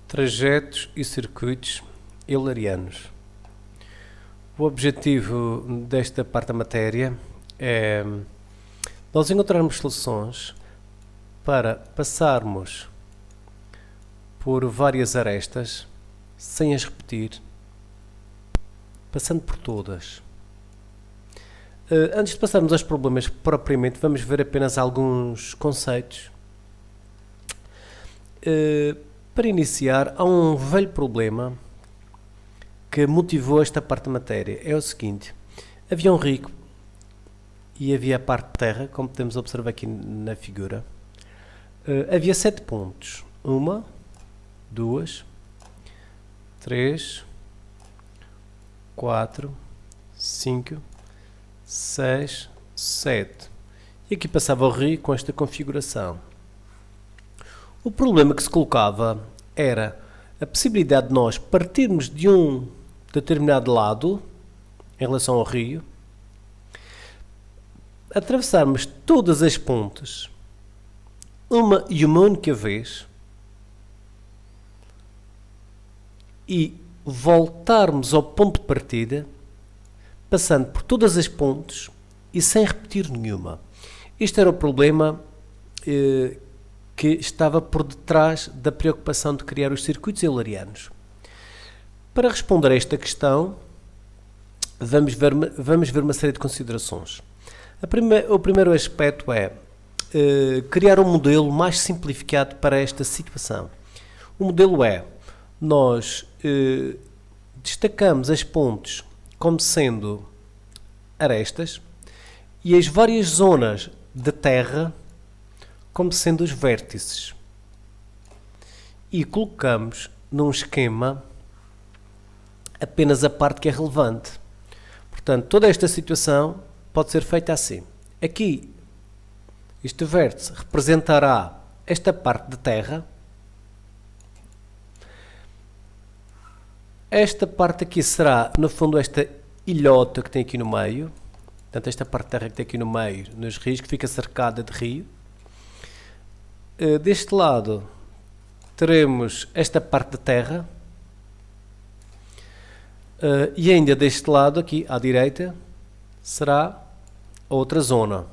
Trajetos e circuitos eulerianos. O objetivo desta parte da matéria é nós encontrarmos soluções para passarmos por várias arestas sem as repetir, passando por todas. Antes de passarmos aos problemas propriamente, vamos ver apenas alguns conceitos. Para iniciar, há um velho problema que motivou esta parte da matéria. É o seguinte: havia um rio e havia a parte de terra, como podemos observar aqui na figura. Havia 7 pontos. 1, 2, 3, 4, 5, 6, 7. E aqui passava o rio com esta configuração. O problema que se colocava era a possibilidade de nós partirmos de um determinado lado em relação ao rio, atravessarmos todas as pontes uma e uma única vez e voltarmos ao ponto de partida, passando por todas as pontes e sem repetir nenhuma. Este era o problema que estava por detrás da preocupação de criar os circuitos eulerianos. Para responder a esta questão, vamos ver uma série de considerações. O primeiro aspecto é criar um modelo mais simplificado para esta situação. O modelo é: nós destacamos as pontes como sendo arestas e as várias zonas de terra como sendo os vértices, e colocamos num esquema apenas a parte que é relevante. Portanto, toda esta situação pode ser feita assim. Aqui, este vértice representará esta parte de terra. Esta parte aqui será, no fundo, esta ilhota que tem aqui no meio. Portanto, esta parte de terra que tem aqui no meio, nos rios, que fica cercada de rio. Deste lado, teremos esta parte de terra. E ainda deste lado, aqui à direita, será outra zona.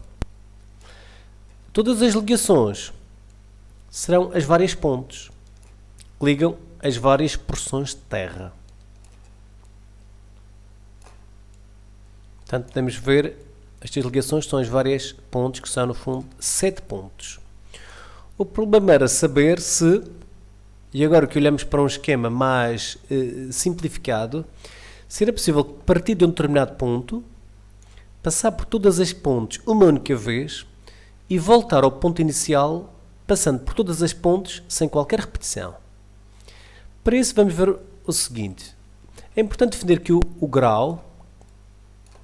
Todas as ligações serão as várias pontes que ligam as várias porções de terra. Portanto, podemos ver, estas ligações são as várias pontes, que são no fundo 7 pontos. O problema era saber se, e agora que olhamos para um esquema mais simplificado, se era possível partir de um determinado ponto, passar por todas as pontes uma única vez e voltar ao ponto inicial, passando por todas as pontes sem qualquer repetição. Para isso vamos ver o seguinte: é importante definir que o grau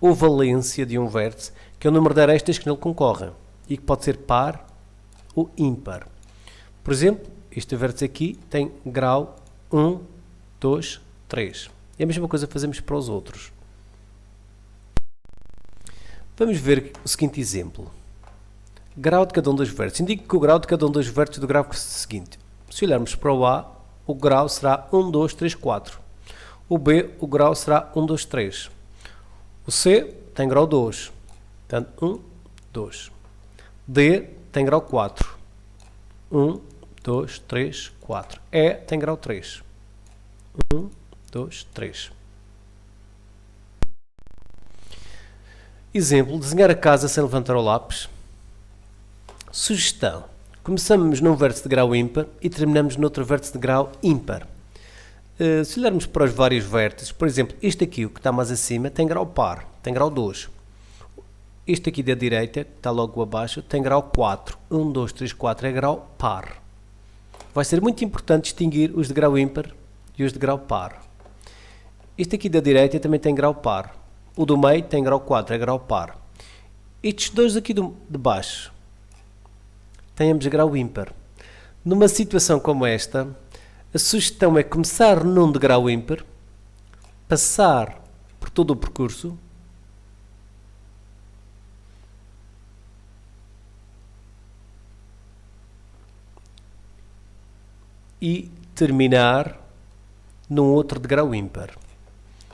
ou valência de um vértice, que é o número de arestas que nele concorrem e que pode ser par ou ímpar. Por exemplo, este vértice aqui tem grau 1, 2, 3. E a mesma coisa fazemos para os outros. Vamos ver o seguinte exemplo. Grau de cada um dos vértices. Indico que o grau de cada um dos vértices do gráfico é o seguinte. Se olharmos para o A, o grau será 1, 2, 3, 4. O B, o grau será 1, 2, 3. O C tem grau 2. Portanto, 1, 2. D tem grau 4. 1, 2, 3, 4. E tem grau 3. 1, 2, 3. Exemplo: desenhar a casa sem levantar o lápis. Sugestão: começamos num vértice de grau ímpar e terminamos noutro vértice de grau ímpar. Se olharmos para os vários vértices, por exemplo, este aqui, o que está mais acima, tem grau par, tem grau 2. Este aqui da direita, que está logo abaixo, tem grau 4. 1, 2, 3, 4 é grau par. Vai ser muito importante distinguir os de grau ímpar e os de grau par. Este aqui da direita também tem grau par. O do meio tem grau 4, é grau par. Estes dois aqui de baixo têm ambos grau ímpar. Numa situação como esta, a sugestão é começar num de grau ímpar, passar por todo o percurso e terminar num outro de grau ímpar.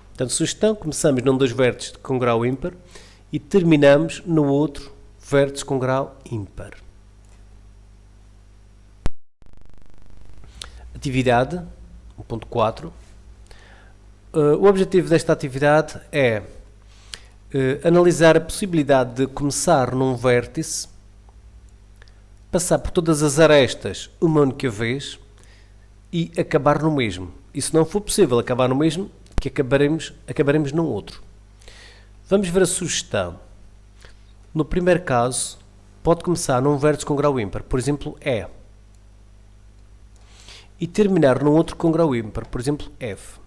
Portanto, sugestão, começamos num dos vértices com grau ímpar e terminamos no outro vértice com grau ímpar. Atividade 1.4. O objetivo desta atividade é analisar a possibilidade de começar num vértice, passar por todas as arestas uma única vez e acabar no mesmo. E se não for possível acabar no mesmo, que acabaremos num outro. Vamos ver a sugestão. No primeiro caso, pode começar num vértice com grau ímpar, por exemplo, E, e terminar num outro com grau ímpar, por exemplo, F.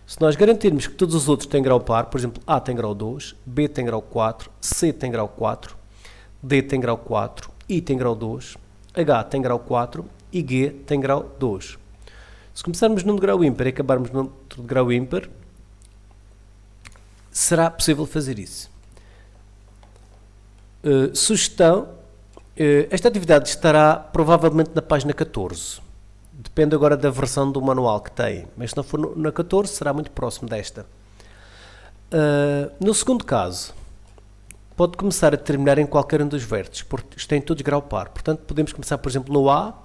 Se nós garantirmos que todos os outros têm grau par, por exemplo, A tem grau 2, B tem grau 4, C tem grau 4, D tem grau 4, I tem grau 2, H tem grau 4 e G tem grau 2. Se começarmos num de grau ímpar e acabarmos num outro de grau ímpar, será possível fazer isso. Sugestão, esta atividade estará provavelmente na página 14. Depende agora da versão do manual que tem, mas se não for na 14 será muito próximo desta. No segundo caso, pode começar a terminar em qualquer um dos vértices, porque têm todos grau par. Portanto, podemos começar, por exemplo, no A,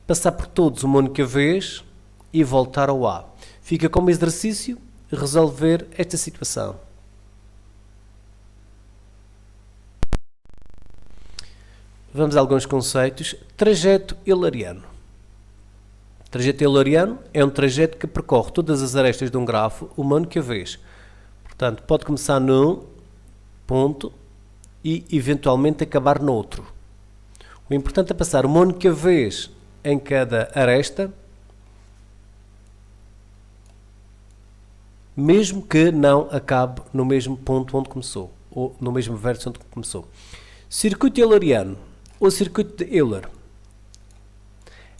passar por todos uma única vez e voltar ao A. Fica como exercício resolver esta situação. Vamos a alguns conceitos. Trajeto hilariano. Trajeto hilariano é um trajeto que percorre todas as arestas de um grafo uma única vez. Portanto, pode começar num ponto e eventualmente acabar noutro. O importante é passar uma única vez em cada aresta, mesmo que não acabe no mesmo ponto onde começou, ou no mesmo vértice onde começou. Circuito hilariano, ou circuito de Euler,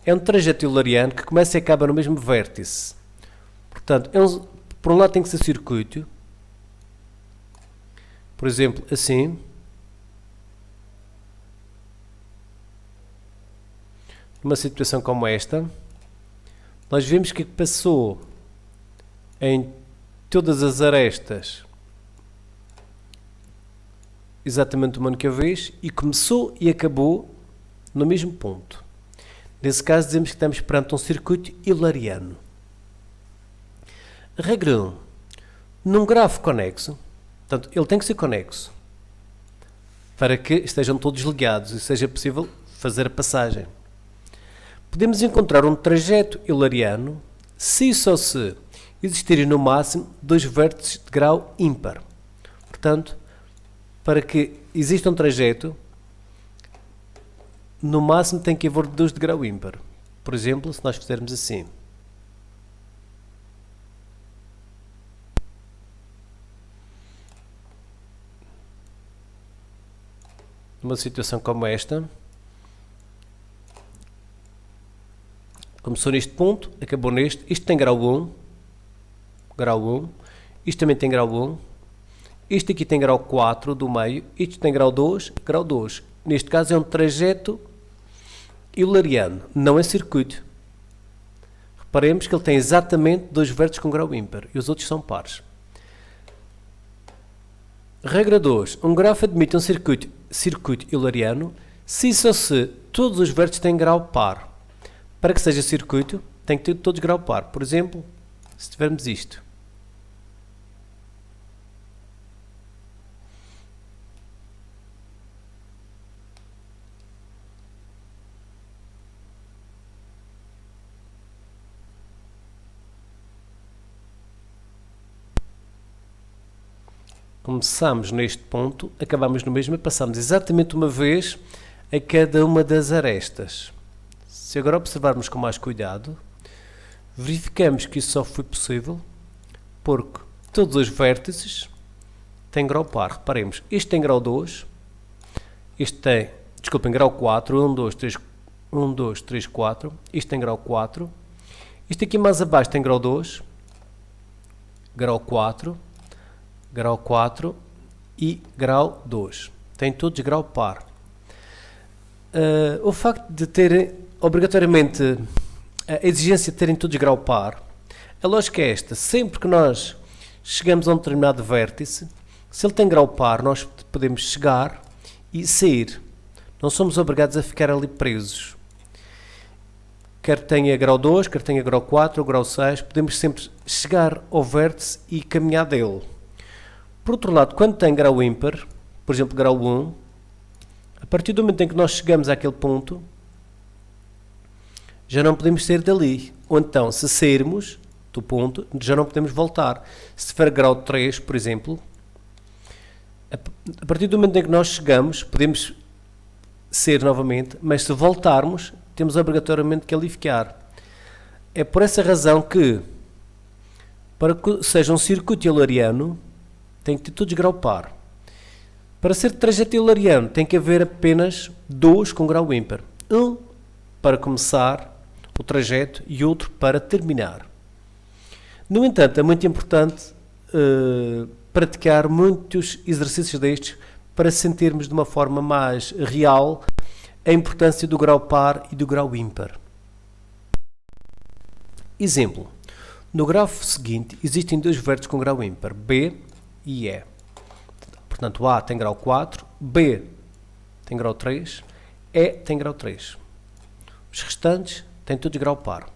é um trajeto hilariano que começa e acaba no mesmo vértice. Portanto, por um lado tem que ser circuito, por exemplo, assim. Numa situação como esta, nós vemos que passou em todas as arestas exatamente uma única vez e começou e acabou no mesmo ponto. Nesse caso, dizemos que estamos perante um circuito hilariano. Regra 1. Num grafo conexo, portanto, ele tem que ser conexo para que estejam todos ligados e seja possível fazer a passagem. Podemos encontrar um trajeto hilariano se e só se existirem no máximo dois vértices de grau ímpar. Portanto, para que exista um trajeto, no máximo tem que haver dois de grau ímpar. Por exemplo, se nós fizermos assim. Numa situação como esta, começou neste ponto, acabou neste, isto tem grau 1, isto também tem grau 1, isto aqui tem grau 4 do meio, isto tem grau 2, grau 2. Neste caso é um trajeto hilariano, não é circuito. Reparemos que ele tem exatamente dois vértices com grau ímpar e os outros são pares. Regra 2. Um grafo admite um circuito hilariano se e só se todos os vértices têm grau par. Para que seja circuito, tem que ter todos grau par. Por exemplo, se tivermos isto. Começamos neste ponto, acabamos no mesmo e passamos exatamente uma vez a cada uma das arestas. Se agora observarmos com mais cuidado, verificamos que isso só foi possível porque todos os vértices têm grau par. Reparemos, este tem grau 2, este tem, desculpem, grau 4, 1, 2, 3, 4, este tem grau 4, este aqui mais abaixo tem grau 2, grau 4, grau 4 e grau 2. Tem todos grau par. O facto de terem obrigatoriamente a exigência de terem todos grau par, a lógica é esta: sempre que nós chegamos a um determinado vértice, se ele tem grau par, nós podemos chegar e sair. Não somos obrigados a ficar ali presos. Quer tenha grau 2, quer tenha grau 4 ou grau 6, podemos sempre chegar ao vértice e caminhar dele. Por outro lado, quando tem grau ímpar, por exemplo, grau 1, a partir do momento em que nós chegamos àquele ponto, já não podemos sair dali. Ou então, se sairmos do ponto, já não podemos voltar. Se for grau 3, por exemplo, a partir do momento em que nós chegamos, podemos sair novamente, mas se voltarmos, temos obrigatoriamente que ali ficar. É por essa razão que, para que seja um circuito hilariano, tem que ter todos grau par. Para ser trajeto hilariano, tem que haver apenas 2 com grau ímpar. Um para começar o trajeto e outro para terminar. No entanto, é muito importante praticar muitos exercícios destes para sentirmos de uma forma mais real a importância do grau par e do grau ímpar. Exemplo: no gráfico seguinte existem 2 vértices com grau ímpar, B e E. Portanto, A tem grau 4, B tem grau 3, E tem grau 3. Os restantes têm todos grau par.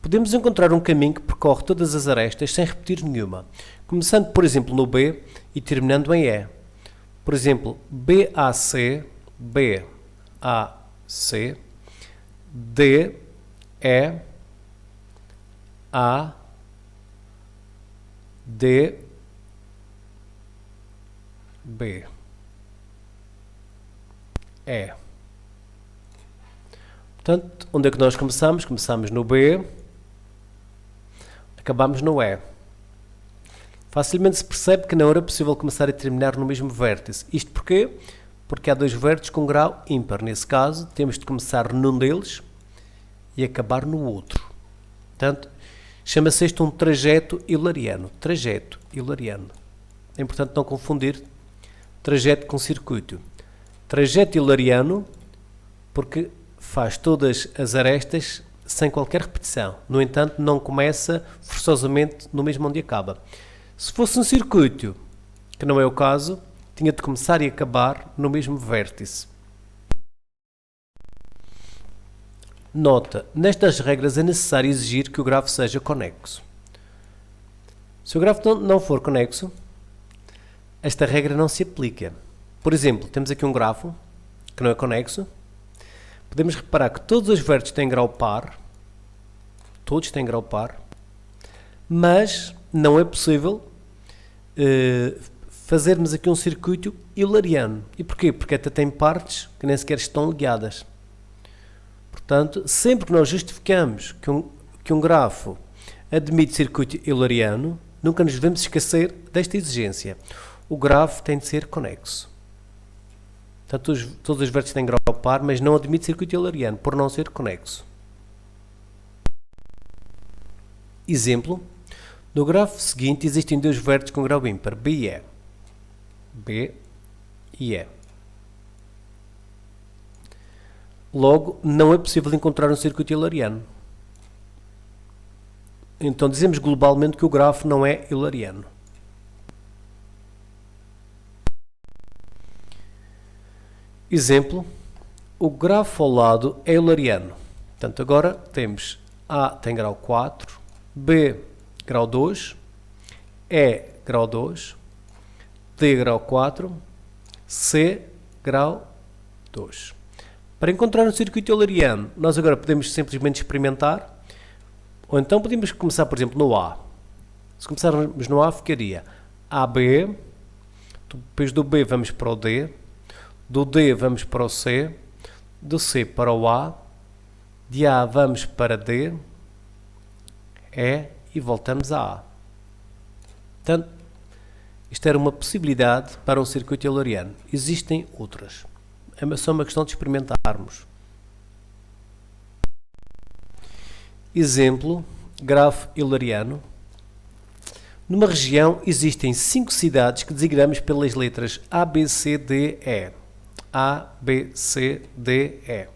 Podemos encontrar um caminho que percorre todas as arestas sem repetir nenhuma, começando, por exemplo, no B e terminando em E. Por exemplo, BAC, D, E, A, D, B, E. Portanto, onde é que nós começamos? Começamos no B, acabamos no E. Facilmente se percebe que não era possível começar e terminar no mesmo vértice. Isto porquê? Porque há 2 vértices com grau ímpar. Nesse caso, temos de começar num deles e acabar no outro. Portanto, chama-se isto um trajeto hilariano. Trajeto hilariano. É importante não confundir trajeto com circuito. Trajeto hilariano porque faz todas as arestas sem qualquer repetição. No entanto, não começa forçosamente no mesmo onde acaba. Se fosse um circuito, que não é o caso, tinha de começar e acabar no mesmo vértice. Nota: nestas regras é necessário exigir que o grafo seja conexo. Se o grafo não for conexo, esta regra não se aplica. Por exemplo, temos aqui um grafo que não é conexo. Podemos reparar que todos os vértices têm grau par, todos têm grau par, mas não é possível fazermos aqui um circuito hilariano. E porquê? Porque até tem partes que nem sequer estão ligadas. Portanto, sempre que nós justificamos que um grafo admite circuito hilariano, nunca nos devemos esquecer desta exigência. O grafo tem de ser conexo. Portanto, todos os vértices têm grau par, mas não admite circuito hilariano, por não ser conexo. Exemplo: no grafo seguinte existem 2 vértices com grau ímpar, B e E. B e E. Logo, não é possível encontrar um circuito hilariano. Então dizemos globalmente que o grafo não é hilariano. Exemplo: o grafo ao lado é hilariano. Portanto, agora temos A tem grau 4, B grau 2, E grau 2, D grau 4, C grau 2. Para encontrar um circuito hilariano, nós agora podemos simplesmente experimentar, ou então podemos começar, por exemplo, no A. Se começarmos no A, ficaria AB, depois do B vamos para o D, do D vamos para o C, do C para o A, de A vamos para D, E e voltamos a A. Portanto, isto era uma possibilidade para um circuito hilariano. Existem outras. É só uma questão de experimentarmos. Exemplo: grafo hilariano. Numa região existem 5 cidades que designamos pelas letras A, B, C, D, E. A, B, C, D, E.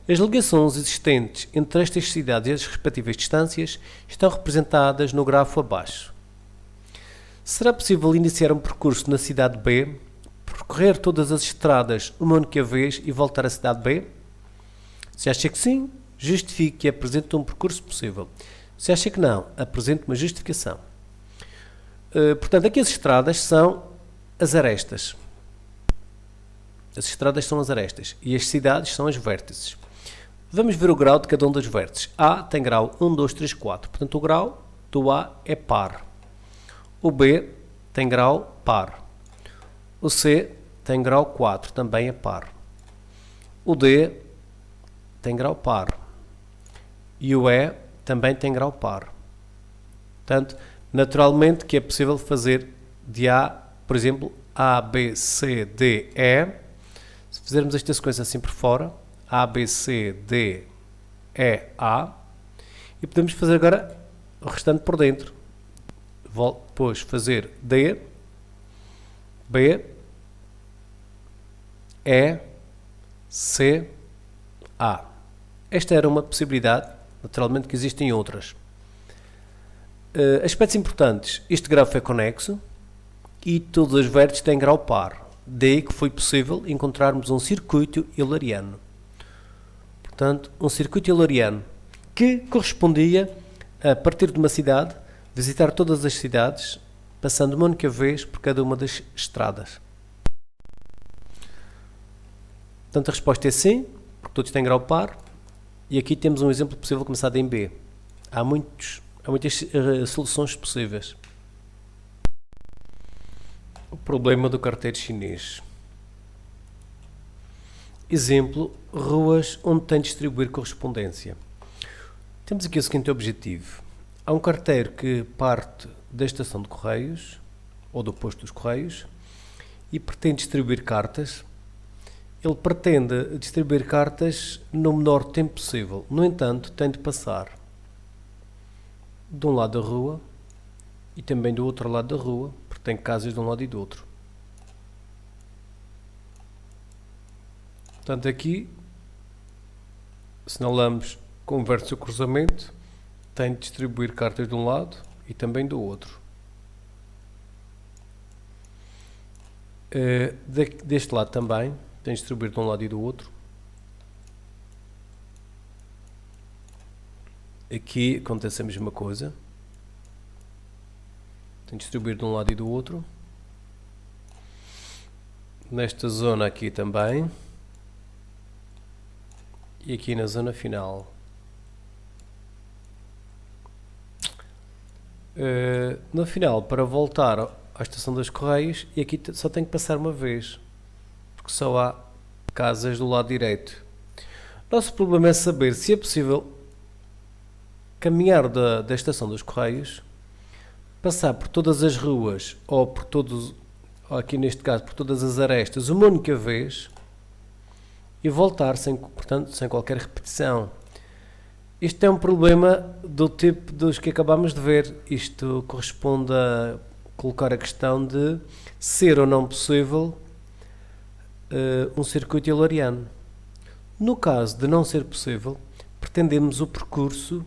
As ligações existentes entre estas cidades e as respectivas distâncias estão representadas no grafo abaixo. Será possível iniciar um percurso na cidade B, percorrer todas as estradas uma única vez e voltar à cidade B? Se acha que sim, justifique e apresente um percurso possível. Se acha que não, apresente uma justificação. Portanto, aqui as estradas são as arestas. As estradas são as arestas e as cidades são as vértices. Vamos ver o grau de cada um dos vértices. A tem grau 1, 2, 3, 4. Portanto, o grau do A é par. O B tem grau par. O C tem grau 4, também é par. O D tem grau par. E o E também tem grau par. Portanto, naturalmente que é possível fazer de A, por exemplo, A, B, C, D, E. Se fizermos esta sequência assim por fora, A, B, C, D, E, A. E podemos fazer agora o restante por dentro. Depois fazer D, B, E, C, A. Esta era uma possibilidade, naturalmente que existem outras. Aspectos importantes, este grafo é conexo e todos os vértices têm grau par. Daí que foi possível encontrarmos um circuito euleriano. Portanto, um circuito euleriano que correspondia, a partir de uma cidade, visitar todas as cidades, passando uma única vez por cada uma das estradas. Portanto, a resposta é sim, porque todos têm grau par. E aqui temos um exemplo possível começado em B. Há muitas soluções possíveis. O problema do carteiro chinês. Exemplo, ruas onde tem de distribuir correspondência. Temos aqui o seguinte objetivo. Há um carteiro que parte da estação de correios, ou do posto dos correios, e pretende distribuir cartas. Ele pretende distribuir cartas no menor tempo possível. No entanto, tem de passar de um lado da rua e também do outro lado da rua, porque tem casas de um lado e do outro. Portanto, aqui assinalamos com o vértice o cruzamento, tem de distribuir cartas de um lado e também do outro. Deste lado também, tem de distribuir de um lado e do outro. Aqui acontece a mesma coisa. Tem de distribuir de um lado e do outro. Nesta zona aqui também. E aqui na zona final. No final, para voltar à estação dos correios, e aqui só tem que passar uma vez, porque só há casas do lado direito. Nosso problema é saber se é possível caminhar da estação dos correios, passar por todas as ruas, ou por todos, aqui neste caso, por todas as arestas, uma única vez, e voltar, portanto, sem qualquer repetição. Isto é um problema do tipo dos que acabamos de ver. Isto corresponde a colocar a questão de ser ou não possível um circuito euleriano. No caso de não ser possível, pretendemos o percurso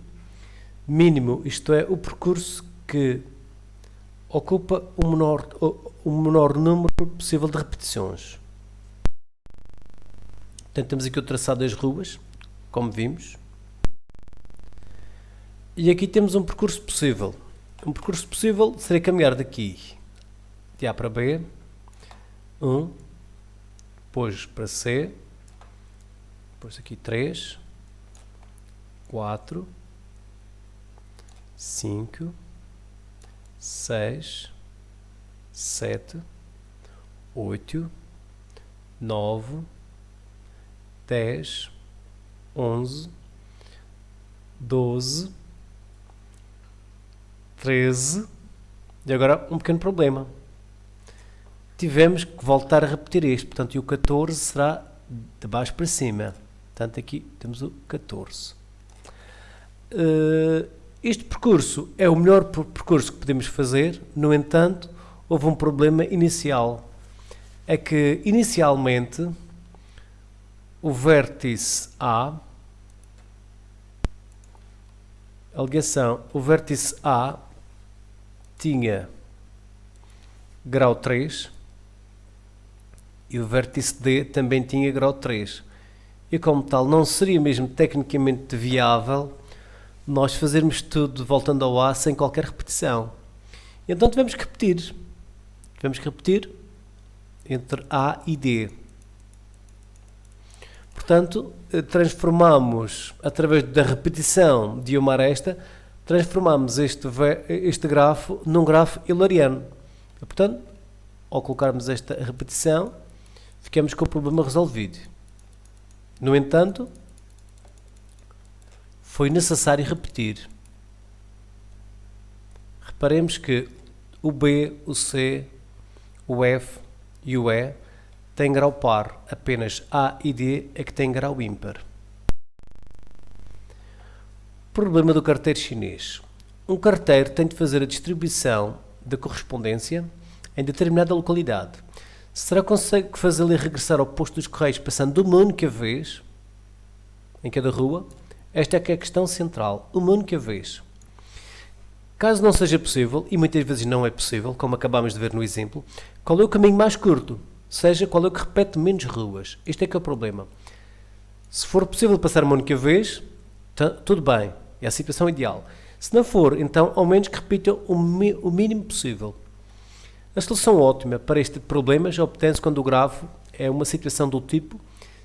mínimo, isto é, o percurso que ocupa o menor número possível de repetições. Portanto, temos aqui o traçado das ruas, como vimos. E aqui temos um percurso possível. Um percurso possível seria caminhar daqui de A para B, depois para C, depois aqui 3, 4, 5, 6, 7, 8, 9, 10, 11, 12, 13, e agora um pequeno problema. Tivemos que voltar a repetir isto, portanto, e o 14 será de baixo para cima. Portanto, aqui temos o 14. Este percurso é o melhor percurso que podemos fazer, no entanto, houve um problema inicial. É que, inicialmente, o vértice A alegação, o vértice A tinha grau 3 e o vértice D também tinha grau 3. E como tal, não seria mesmo tecnicamente viável nós fazermos tudo voltando ao A sem qualquer repetição. Então tivemos que repetir. Tivemos que repetir entre A e D. Portanto, transformamos, através da repetição de uma aresta, transformamos este grafo num grafo euleriano. E, portanto, ao colocarmos esta repetição, ficamos com o problema resolvido. No entanto, foi necessário repetir. Reparemos que o B, o C, o F e o E têm grau par, apenas A e D é que têm grau ímpar. Problema do carteiro chinês. Um carteiro tem de fazer a distribuição da correspondência em determinada localidade. Será que consegue fazê-lo regressar ao posto dos correios passando uma única vez em cada rua? Esta é que é a questão central, uma única vez. Caso não seja possível, e muitas vezes não é possível, como acabámos de ver no exemplo, qual é o caminho mais curto? Seja qual é o que repete menos ruas. Este é que é o problema. Se for possível passar uma única vez, tudo bem, é a situação ideal. Se não for, então ao menos que repitam o mínimo possível. A solução ótima para este problema já obtém-se quando o grafo é uma situação do tipo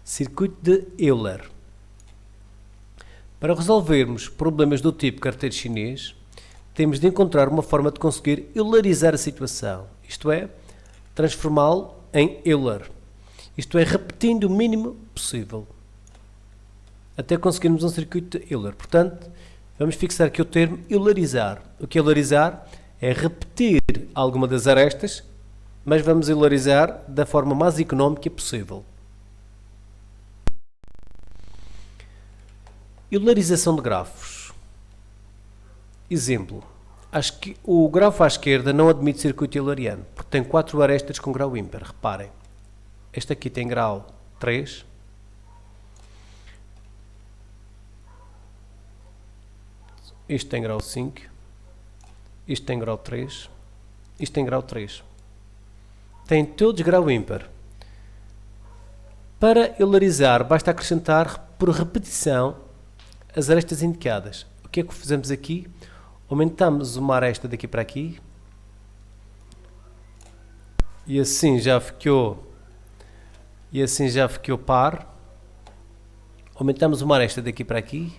circuito de Euler. Para resolvermos problemas do tipo carteiro chinês, temos de encontrar uma forma de conseguir eularizar a situação, isto é, transformá-lo em Euler, isto é, repetindo o mínimo possível, até conseguirmos um circuito de Euler. Portanto, vamos fixar aqui o termo eularizar. O que é eularizar? É repetir alguma das arestas, mas vamos eularizar da forma mais económica possível. Eularização de grafos. Exemplo. Acho que o grafo à esquerda não admite circuito euleriano, porque tem 4 arestas com grau ímpar. Reparem. Este aqui tem grau 3. Este tem grau 5. Isto tem grau 3. Isto tem grau 3. Tem todos grau ímpar. Para eularizar, basta acrescentar por repetição as arestas indicadas. O que é que fazemos aqui? Aumentamos uma aresta daqui para aqui. E assim já ficou par. Aumentamos uma aresta daqui para aqui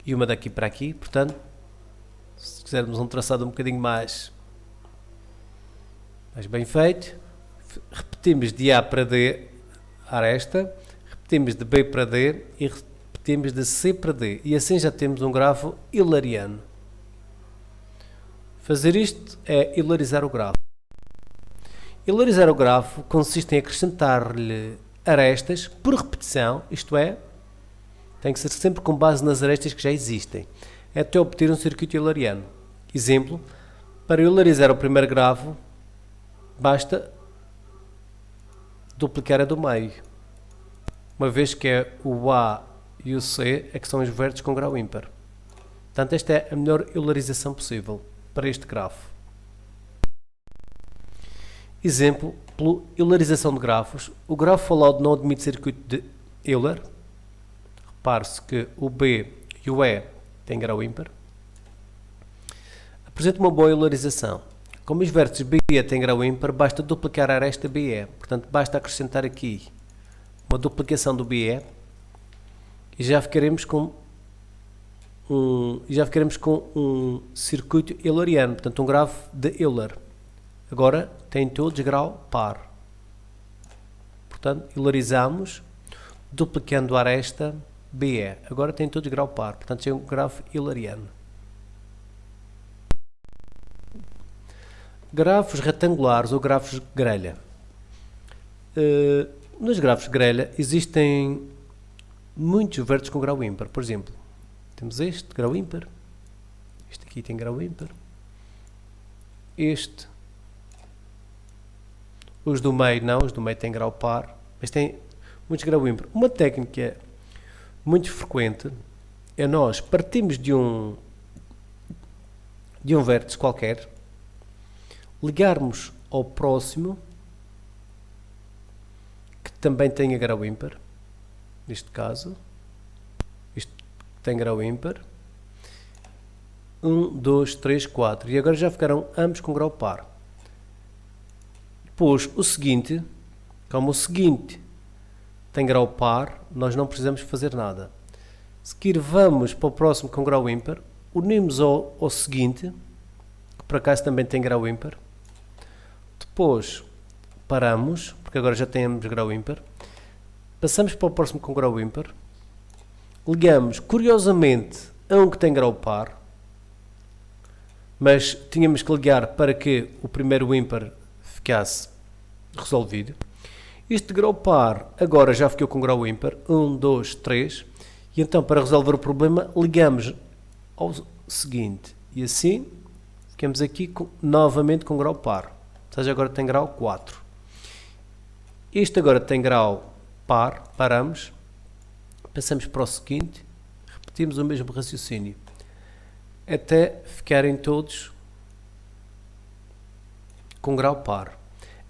e uma daqui para aqui. Portanto, se quisermos um traçado um bocadinho mais bem feito, repetimos de A para D a aresta, repetimos de B para D e repetimos de C para D. E assim já temos um grafo euleriano. Fazer isto é eularizar o grafo. Eularizar o grafo consiste em acrescentar-lhe arestas por repetição, isto é, tem que ser sempre com base nas arestas que já existem, até obter um circuito euleriano. Exemplo, para eularizar o primeiro grafo, basta duplicar a do meio, uma vez que é o A e o C é que são os vértices com grau ímpar. Portanto, esta é a melhor eularização possível para este grafo. Exemplo, pela eularização de grafos, o grafo falado não admite circuito de Euler. Repare-se que o B e o E têm grau ímpar. Apresenta uma boa eularização. Como os vértices B e E têm grau ímpar, basta duplicar a aresta BE. Portanto, basta acrescentar aqui uma duplicação do BE e já ficaremos com um circuito euleriano, portanto um grafo de Euler. Agora tem todos grau par. Portanto, eularizamos duplicando a aresta BE. Agora tem todos grau par, portanto é um grafo euleriano. Grafos retangulares ou grafos de grelha. Nos grafos de grelha existem muitos vértices com grau ímpar. Por exemplo, temos este, grau ímpar. Este aqui tem grau ímpar. Este. Os do meio não, os do meio têm grau par. Mas tem muitos grau ímpar. Uma técnica muito frequente é nós partimos de um de um vértice qualquer, ligarmos ao próximo, que também tenha grau ímpar, neste caso, isto tem grau ímpar, 1, 2, 3, 4, e agora já ficaram ambos com grau par. Depois, o seguinte, como o seguinte tem grau par, nós não precisamos fazer nada. Seguir, vamos para o próximo com grau ímpar, unimos ao seguinte, que por acaso também tem grau ímpar, depois paramos, porque agora já temos grau ímpar, passamos para o próximo com grau ímpar, ligamos curiosamente a um que tem grau par, mas tínhamos que ligar para que o primeiro ímpar ficasse resolvido. Este grau par agora já ficou com grau ímpar, 1, 2, 3, e então para resolver o problema ligamos ao seguinte, e assim ficamos aqui novamente com grau par, ou seja, agora tem grau 4. Este agora tem grau par, paramos, passamos para o seguinte, repetimos o mesmo raciocínio, até ficarem todos com grau par.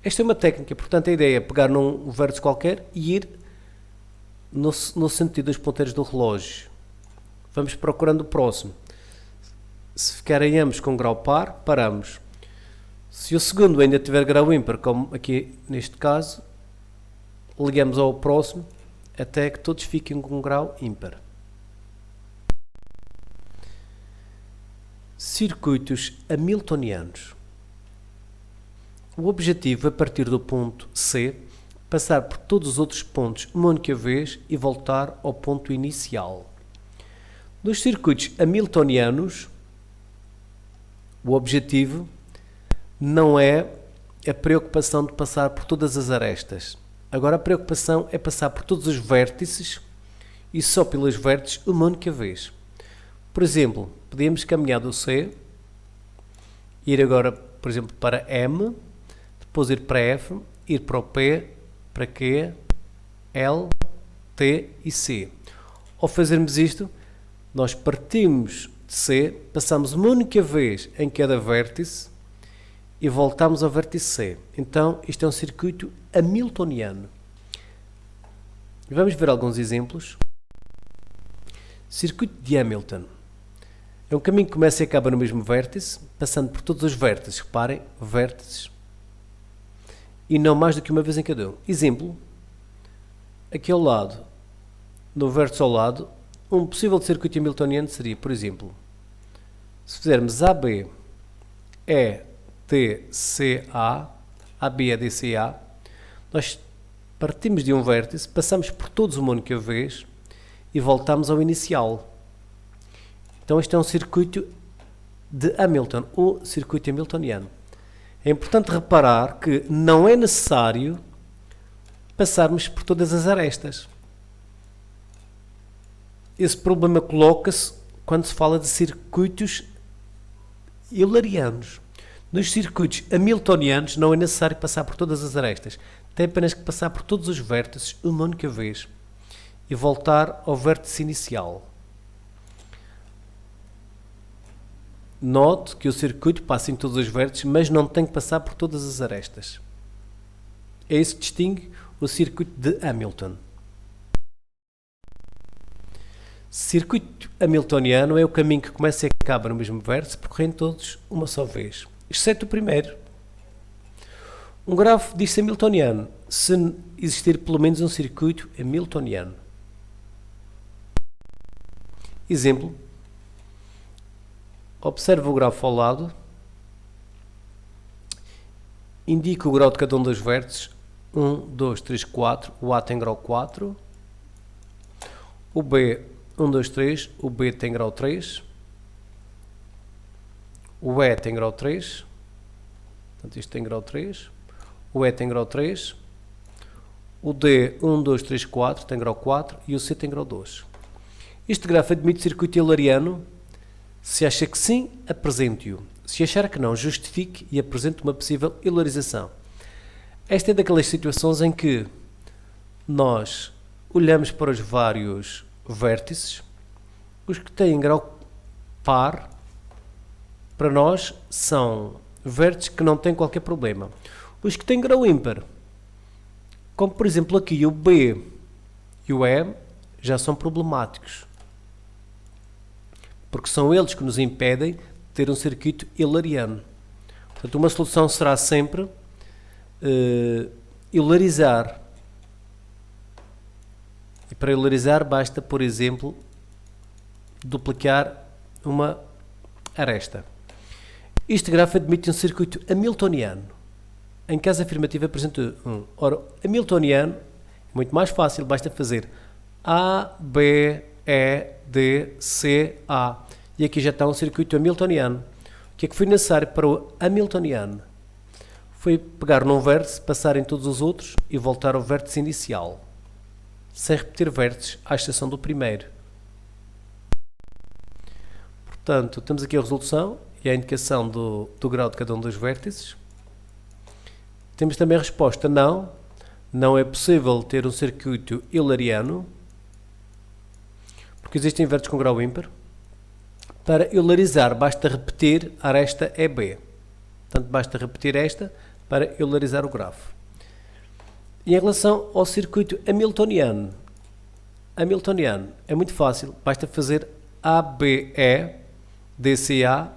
Esta é uma técnica, portanto a ideia é pegar num vértice qualquer e ir no sentido dos ponteiros do relógio. Vamos procurando o próximo. Se ficarem ambos com grau par, paramos. Se o segundo ainda tiver grau ímpar, como aqui neste caso, ligamos ao próximo até que todos fiquem com grau ímpar. Circuitos hamiltonianos. O objetivo é, a partir do ponto C, passar por todos os outros pontos uma única vez e voltar ao ponto inicial. Nos circuitos hamiltonianos, o objetivo não é a preocupação de passar por todas as arestas. Agora a preocupação é passar por todos os vértices e só pelos vértices uma única vez. Por exemplo, podíamos caminhar do C, ir agora, por exemplo, para M, depois ir para F, ir para o P, para Q, L, T e C. Ao fazermos isto, nós partimos de C, passamos uma única vez em cada vértice e voltamos ao vértice C. Então, isto é um circuito hamiltoniano. Vamos ver alguns exemplos. Circuito de Hamilton. É um caminho que começa e acaba no mesmo vértice, passando por todos os vértices. Reparem, vértices. E não mais do que uma vez em cada um. Exemplo. Aqui ao lado, no vértice ao lado, um possível circuito hamiltoniano seria, por exemplo, se fizermos AB, EDCA, AB, EDCA, nós partimos de um vértice, passamos por todos uma única vez e voltamos ao inicial. Então este é um circuito de Hamilton, ou circuito hamiltoniano. É importante reparar que não é necessário passarmos por todas as arestas. Esse problema coloca-se quando se fala de circuitos eulerianos. Nos circuitos hamiltonianos não é necessário passar por todas as arestas. Tem apenas que passar por todos os vértices uma única vez e voltar ao vértice inicial. Note que o circuito passa em todos os vértices, mas não tem que passar por todas as arestas. É isso que distingue o circuito de Hamilton. Circuito hamiltoniano é o caminho que começa e acaba no mesmo vértice, percorrendo todos uma só vez, exceto o primeiro. Um grafo diz-se hamiltoniano se existir pelo menos um circuito hamiltoniano. Exemplo. Observe o grafo ao lado. Indica o grau de cada um dos vértices. 1, 2, 3, 4. O A tem grau 4. O B, 1, 2, 3. O B tem grau 3. O E tem grau 3. Portanto, isto tem grau 3. O E tem grau 3. O D, 1, 2, 3, 4, tem grau 4. E o C tem grau 2. Este grafo admite circuito euleriano. Se acha que sim, apresente-o. Se achar que não, justifique e apresente uma possível eulerização. Esta é daquelas situações em que nós olhamos para os vários vértices, os que têm grau par, para nós são vértices que não têm qualquer problema. Os que têm grau ímpar, como por exemplo aqui o B e o E, já são problemáticos, porque são eles que nos impedem de ter um circuito hilariano. Portanto, uma solução será sempre hilarizar. E para hilarizar basta, por exemplo, duplicar uma aresta. Este grafo admite um circuito hamiltoniano. Em caso afirmativo apresenta 1. Ora, hamiltoniano é muito mais fácil, basta fazer A, B, E, D, C, A. E aqui já está um circuito hamiltoniano. O que é que foi necessário para o hamiltoniano? Foi pegar num vértice, passar em todos os outros e voltar ao vértice inicial, sem repetir vértices, à exceção do primeiro. Portanto, temos aqui a resolução e a indicação do grau de cada um dos vértices. Temos também a resposta não. Não é possível ter um circuito hilariano, porque existem vértices com grau ímpar. Para hilarizar, basta repetir a aresta EB. Portanto, basta repetir esta para hilarizar o grafo. E em relação ao circuito hamiltoniano, é muito fácil, basta fazer ABE, DCA,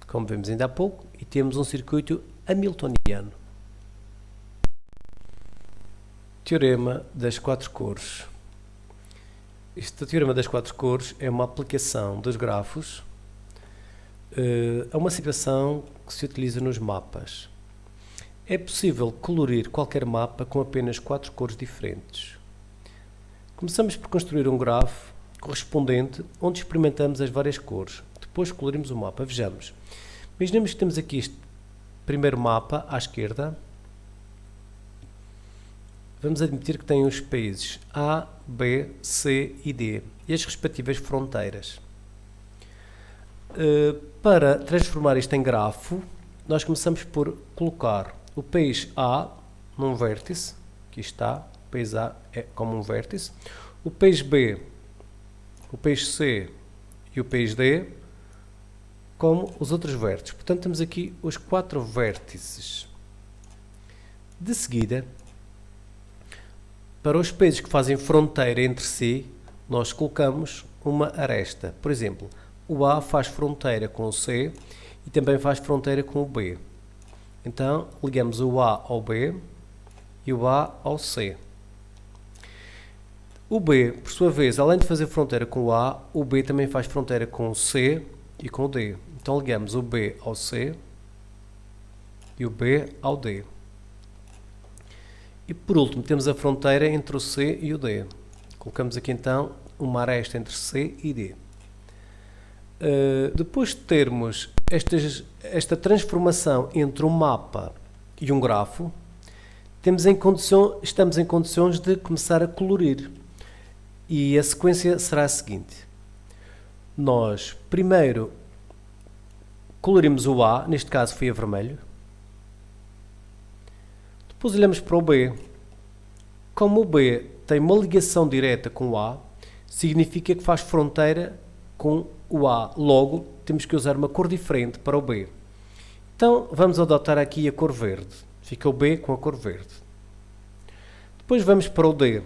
como vimos ainda há pouco, e temos um circuito hamiltoniano. Teorema das quatro cores. Este teorema das quatro cores é uma aplicação dos grafos a uma situação que se utiliza nos mapas. É possível colorir qualquer mapa com apenas quatro cores diferentes. Começamos por construir um grafo correspondente onde experimentamos as várias cores. Depois colorimos o mapa. Vejamos. Imaginemos que temos aqui este primeiro mapa à esquerda. Vamos admitir que tem os países A, B, C e D e as respectivas fronteiras. Para transformar isto em grafo, nós começamos por colocar o país A num vértice, aqui está, o país A é como um vértice, o país B, o país C e o país D como os outros vértices. Portanto, temos aqui os quatro vértices. De seguida, para os países que fazem fronteira entre si, nós colocamos uma aresta. Por exemplo, o A faz fronteira com o C e também faz fronteira com o B. Então, ligamos o A ao B e o A ao C. O B, por sua vez, além de fazer fronteira com o A, o B também faz fronteira com o C e com o D. Então, ligamos o B ao C e o B ao D. E, por último, temos a fronteira entre o C e o D. Colocamos aqui, então, uma aresta entre C e D. Depois de termos esta transformação entre um mapa e um grafo, estamos em condições de começar a colorir. E a sequência será a seguinte. Nós, primeiro, colorimos o A, neste caso foi a vermelho. Depois olhamos para o B. Como o B tem uma ligação direta com o A, significa que faz fronteira com o A. Logo, temos que usar uma cor diferente para o B. Então, vamos adotar aqui a cor verde. Fica o B com a cor verde. Depois vamos para o D.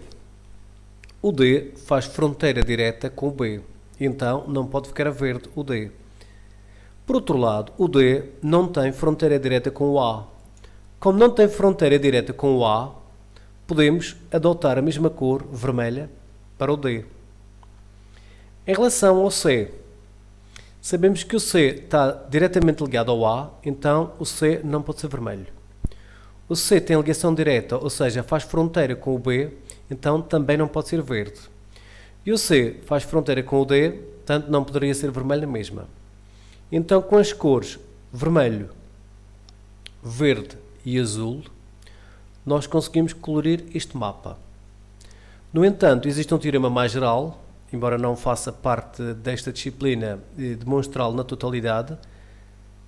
O D faz fronteira direta com o B. Então, não pode ficar a verde o D. Por outro lado, o D não tem fronteira direta com o A. Como não tem fronteira direta com o A, podemos adotar a mesma cor, vermelha, para o D. Em relação ao C, sabemos que o C está diretamente ligado ao A, então o C não pode ser vermelho. O C tem ligação direta, ou seja, faz fronteira com o B, então também não pode ser verde. E o C faz fronteira com o D, portanto não poderia ser vermelho na mesma. Então, com as cores vermelho, verde e azul, nós conseguimos colorir este mapa. No entanto, existe um teorema mais geral, embora não faça parte desta disciplina demonstrá-lo na totalidade,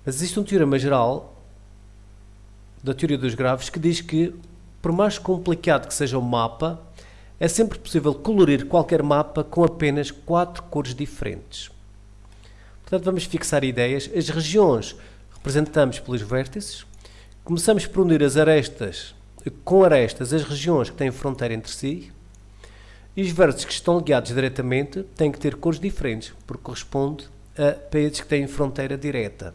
mas existe um teorema geral da teoria dos grafos que diz que, por mais complicado que seja o mapa, é sempre possível colorir qualquer mapa com apenas 4 cores diferentes. Portanto, vamos fixar ideias. As regiões representamos pelos vértices. Começamos por unir as arestas com arestas as regiões que têm fronteira entre si. E os vértices que estão ligados diretamente têm que ter cores diferentes, porque corresponde a países que têm fronteira direta.